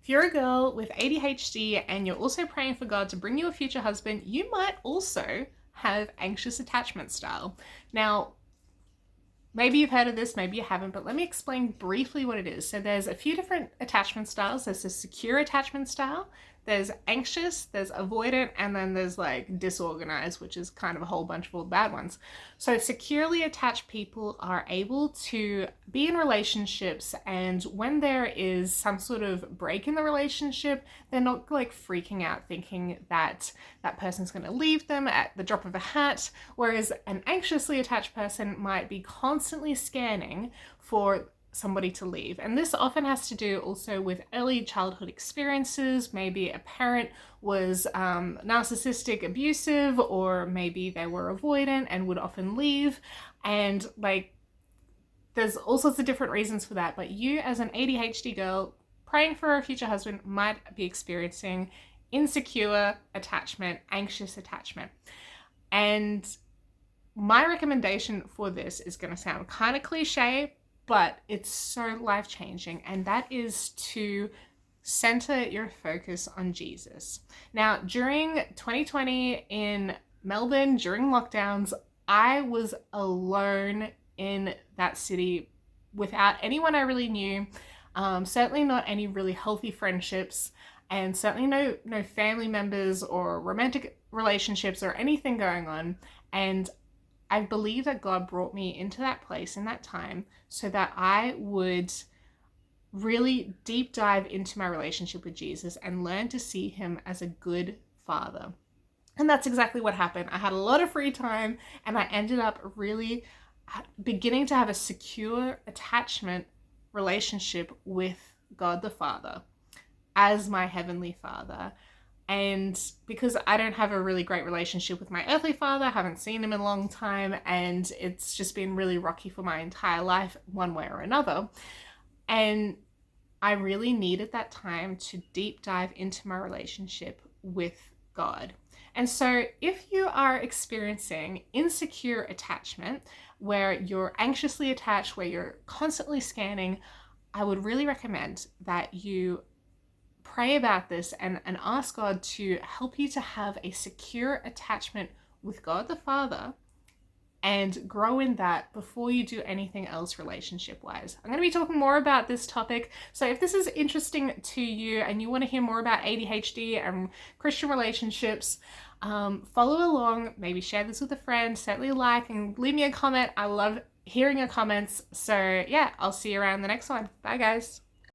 If you're a girl with ADHD and you're also praying for God to bring you a future husband, you might also have anxious attachment style. Now, maybe you've heard of this, maybe you haven't, but let me explain briefly what it is. So there's a few different attachment styles. There's a secure attachment style, there's anxious, there's avoidant, and then there's like disorganized, which is kind of a whole bunch of all the bad ones. So securely attached people are able to be in relationships, and when there is some sort of break in the relationship, they're not like freaking out thinking that that person's going to leave them at the drop of a hat, whereas an anxiously attached person might be constantly scanning for somebody to leave. And this often has to do also with early childhood experiences. Maybe a parent was narcissistic, abusive, or maybe they were avoidant and would often leave. And like, there's all sorts of different reasons for that. But you as an ADHD girl praying for a future husband might be experiencing insecure attachment, anxious attachment. And my recommendation for this is going to sound kind of cliche, but it's so life-changing, and that is to center your focus on Jesus. Now, during 2020 in Melbourne, during lockdowns, I was alone in that city without anyone I really knew, certainly not any really healthy friendships, and certainly no family members or romantic relationships or anything going on. And I believe that God brought me into that place in that time so that I would really deep dive into my relationship with Jesus and learn to see him as a good father. And that's exactly what happened. I had a lot of free time, and I ended up really beginning to have a secure attachment relationship with God the Father as my heavenly Father. And because I don't have a really great relationship with my earthly father, I haven't seen him in a long time, and it's just been really rocky for my entire life, one way or another. And I really needed that time to deep dive into my relationship with God. And so if you are experiencing insecure attachment, where you're anxiously attached, where you're constantly scanning, I would really recommend that you pray about this and ask God to help you to have a secure attachment with God the Father and grow in that before you do anything else relationship-wise. I'm going to be talking more about this topic, so if this is interesting to you and you want to hear more about ADHD and Christian relationships, follow along, maybe share this with a friend, certainly like and leave me a comment. I love hearing your comments. So yeah, I'll see you around the next one. Bye guys.